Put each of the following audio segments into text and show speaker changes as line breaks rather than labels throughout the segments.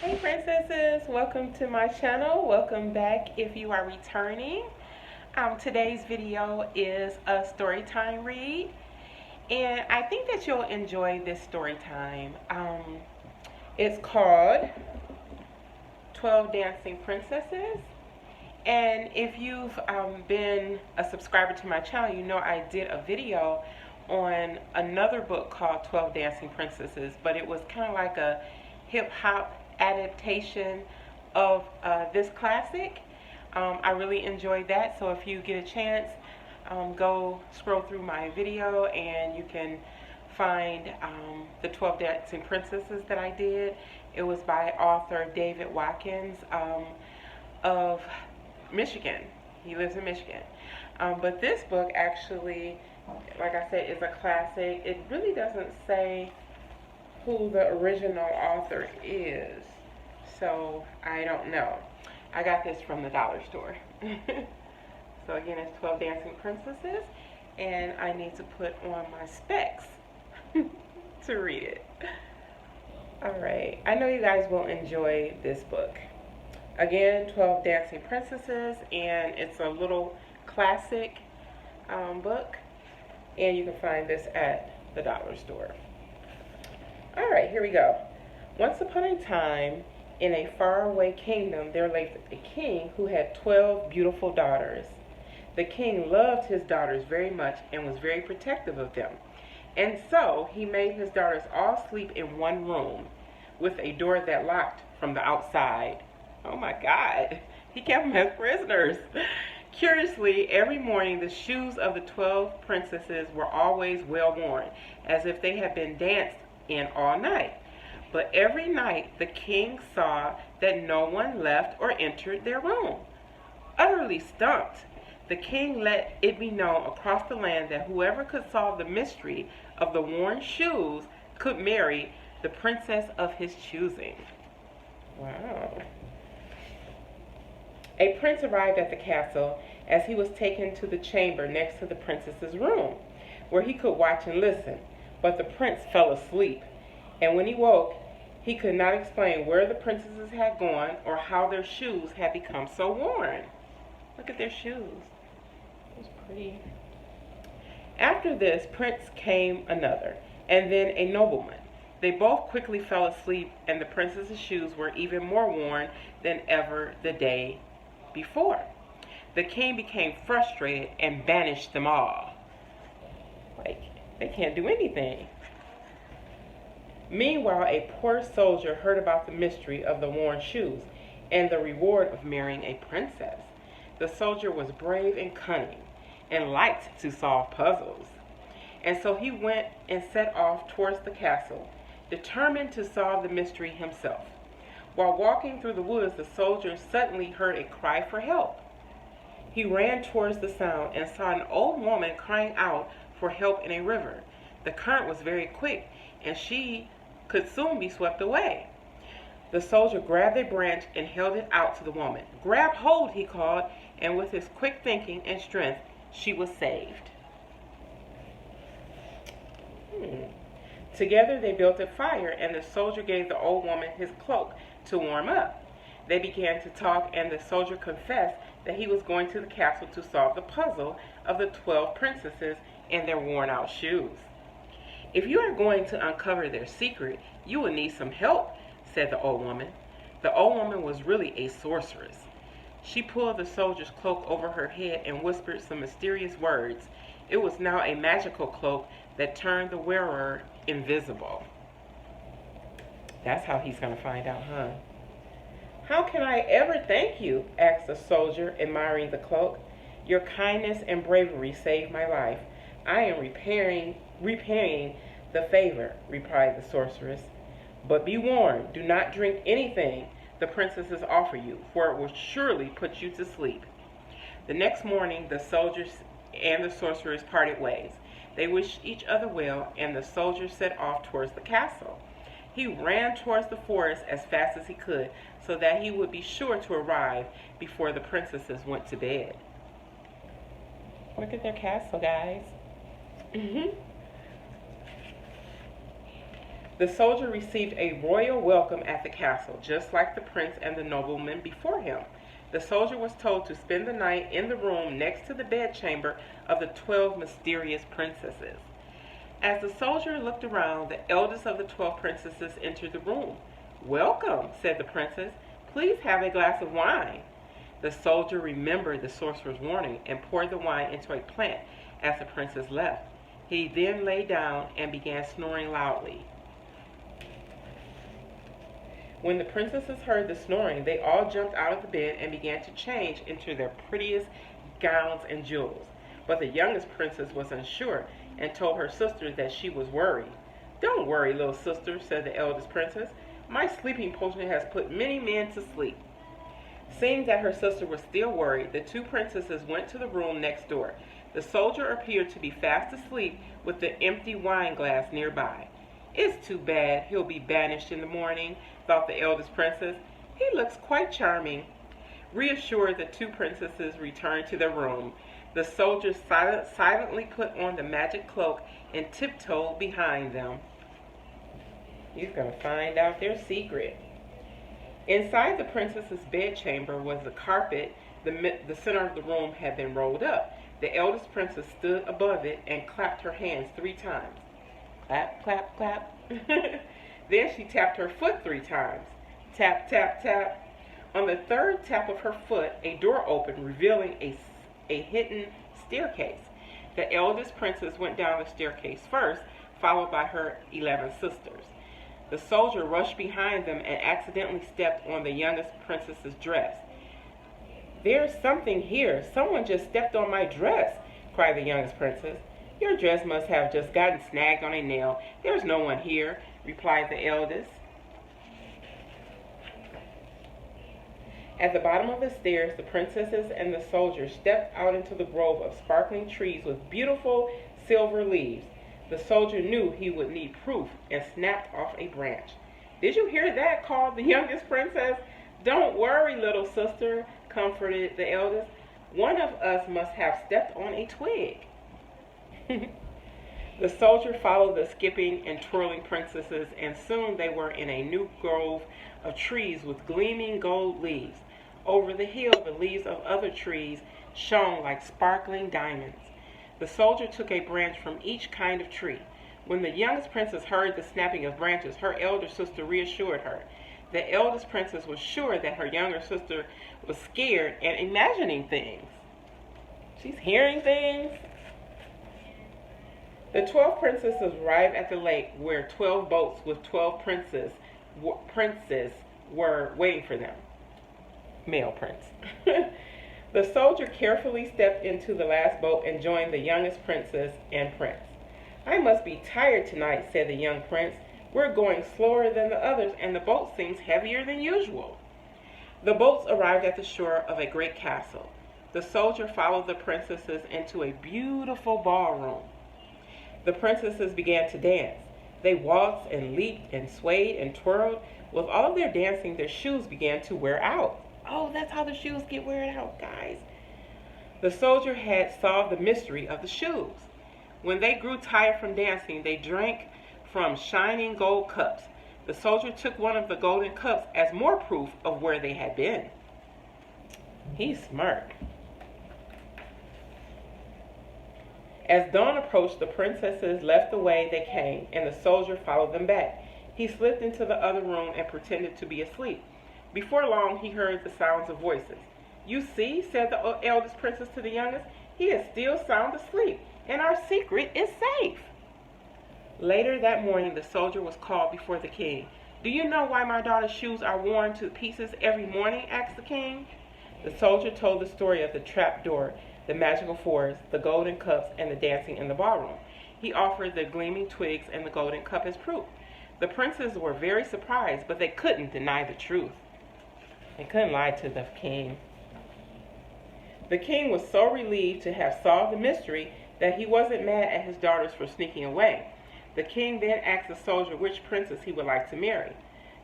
Hey princesses, welcome to my channel. Welcome back if you are returning. Today's video is a story time read, and I think that you'll enjoy this story time. It's called 12 Dancing Princesses, and if you've been a subscriber to my channel, you know I did a video on another book called 12 Dancing Princesses, but it was kind of like a hip-hop adaptation of this classic. I really enjoyed that, so if you get a chance, go scroll through my video and you can find the 12 Dancing Princesses that I did. It was by author David Watkins of Michigan. He lives in Michigan. But this book actually, like I said, is a classic. It really doesn't say who the original author is, so I don't know. I got this from the dollar store. So again, it's 12 Dancing Princesses, and I need to put on my specs to read it. Alright, I know you guys will enjoy this book. Again, 12 Dancing Princesses, and it's a little classic book, and you can find this at the dollar store. Alright, here we go. Once upon a time, in a faraway kingdom, there lived a king who had 12 beautiful daughters. The king loved his daughters very much and was very protective of them. And so he made his daughters all sleep in one room with a door that locked from the outside. Oh my God, he kept them as prisoners. Curiously, every morning the shoes of the 12 princesses were always well worn, as if they had been danced in all night. But every night the king saw that no one left or entered their room. Utterly stumped, the king let it be known across the land that whoever could solve the mystery of the worn shoes could marry the princess of his choosing. Wow. A prince arrived at the castle as he was taken to the chamber next to the princess's room, where he could watch and listen. But the prince fell asleep, and when he woke, he could not explain where the princesses had gone or how their shoes had become so worn. Look at their shoes. It's pretty. After this prince came another, and then a nobleman. They both quickly fell asleep, and the princess's shoes were even more worn than ever the day before. The king became frustrated and banished them all. Like, they can't do anything. Meanwhile, a poor soldier heard about the mystery of the worn shoes and the reward of marrying a princess. The soldier was brave and cunning and liked to solve puzzles. And so he went and set off towards the castle, determined to solve the mystery himself. While walking through the woods, the soldier suddenly heard a cry for help. He ran towards the sound and saw an old woman crying out for help in a river. The current was very quick, and she could soon be swept away. The soldier grabbed a branch and held it out to the woman. "Grab hold," he called, and with his quick thinking and strength, she was saved. Together they built a fire, and the soldier gave the old woman his cloak to warm up. They began to talk, and the soldier confessed that he was going to the castle to solve the puzzle of the 12 princesses and their worn-out shoes. "If you are going to uncover their secret, you will need some help," said the old woman. The old woman was really a sorceress. She pulled the soldier's cloak over her head and whispered some mysterious words. It was now a magical cloak that turned the wearer invisible. That's how he's going to find out, huh? "How can I ever thank you?" asked the soldier, admiring the cloak. "Your kindness and bravery saved my life. I am repaying the favor," replied the sorceress. "But be warned, do not drink anything the princesses offer you, for it will surely put you to sleep." The next morning, the soldiers and the sorceress parted ways. They wished each other well, and the soldier set off towards the castle. He ran towards the forest as fast as he could, so that he would be sure to arrive before the princesses went to bed. Look at their castle, guys. The soldier received a royal welcome at the castle, just like the prince and the nobleman before him. The soldier was told to spend the night in the room next to the bedchamber of the 12 mysterious princesses. As the soldier looked around, the eldest of the 12 princesses entered the room. "Welcome," said the princess. "Please have a glass of wine." The soldier remembered the sorcerer's warning and poured the wine into a plant as the princess left. He then lay down and began snoring loudly. When the princesses heard the snoring, they all jumped out of the bed and began to change into their prettiest gowns and jewels. But the youngest princess was unsure and told her sister that she was worried. "Don't worry, little sister," said the eldest princess. "My sleeping potion has put many men to sleep." Seeing that her sister was still worried, the two princesses went to the room next door. The soldier appeared to be fast asleep with the empty wine glass nearby. "It's too bad he'll be banished in the morning," thought the eldest princess. "He looks quite charming." Reassured, the two princesses returned to their room. The soldier silently put on the magic cloak and tiptoed behind them. He's going to find out their secret. Inside the princess's bedchamber was the carpet. The center of the room had been rolled up. The eldest princess stood above it and clapped her hands 3 times. Clap, clap, clap. Then she tapped her foot 3 times. Tap, tap, tap. On the 3rd tap of her foot, a door opened, revealing a hidden staircase. The eldest princess went down the staircase first, followed by her 11 sisters. The soldier rushed behind them and accidentally stepped on the youngest princess's dress. "There's something here. Someone just stepped on my dress," cried the youngest princess. "Your dress must have just gotten snagged on a nail. There's no one here," replied the eldest. At the bottom of the stairs, the princesses and the soldier stepped out into the grove of sparkling trees with beautiful silver leaves. The soldier knew he would need proof and snapped off a branch. "Did you hear that?" called the youngest princess. "Don't worry, little sister," comforted the eldest. "One of us must have stepped on a twig." The soldier followed the skipping and twirling princesses, and soon they were in a new grove of trees with gleaming gold leaves. Over the hill, the leaves of other trees shone like sparkling diamonds. The soldier took a branch from each kind of tree. When the youngest princess heard the snapping of branches, her elder sister reassured her. The eldest princess was sure that her younger sister was scared and imagining things. She's hearing things. The 12 princesses arrived at the lake where 12 boats with 12 princes were waiting for them. Male prince. The soldier carefully stepped into the last boat and joined the youngest princess and prince. "I must be tired tonight," said the young prince. "We're going slower than the others, and the boat seems heavier than usual." The boats arrived at the shore of a great castle. The soldier followed the princesses into a beautiful ballroom. The princesses began to dance. They waltzed and leaped and swayed and twirled. With all of their dancing, their shoes began to wear out. Oh, that's how the shoes get wear out, guys. The soldier had solved the mystery of the shoes. When they grew tired from dancing, they drank from shining gold cups. The soldier took one of the golden cups as more proof of where they had been. He's smart. As dawn approached, the princesses left the way they came, and the soldier followed them back. He slipped into the other room and pretended to be asleep. Before long, he heard the sounds of voices. "You see," said the eldest princess to the youngest, "he is still sound asleep, and our secret is safe." Later that morning, the soldier was called before the king. "Do you know why my daughter's shoes are worn to pieces every morning?" asked the king. The soldier told the story of the trap door, the magical forest, the golden cups, and the dancing in the ballroom. He offered the gleaming twigs and the golden cup as proof. The princes were very surprised, but they couldn't deny the truth. They couldn't lie to the king. The king was so relieved to have solved the mystery that he wasn't mad at his daughters for sneaking away. The king then asked the soldier which princess he would like to marry.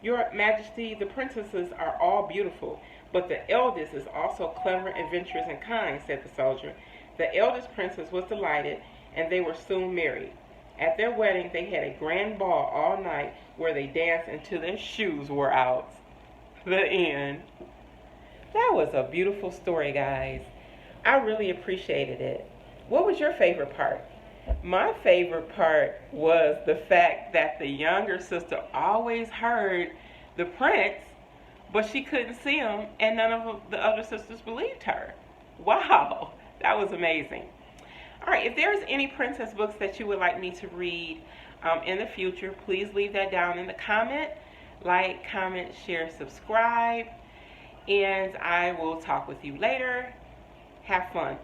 "Your Majesty, the princesses are all beautiful, but the eldest is also clever, adventurous, and kind," said the soldier. The eldest princess was delighted, and they were soon married. At their wedding, they had a grand ball all night where they danced until their shoes wore out. The end. That was a beautiful story, guys. I really appreciated it. What was your favorite part? My favorite part was the fact that the younger sister always heard the prince, but she couldn't see him, and none of the other sisters believed her. Wow, that was amazing. All right, if there's any princess books that you would like me to read in the future, please leave that down in the comment. Like, comment, share, subscribe, and I will talk with you later. Have fun.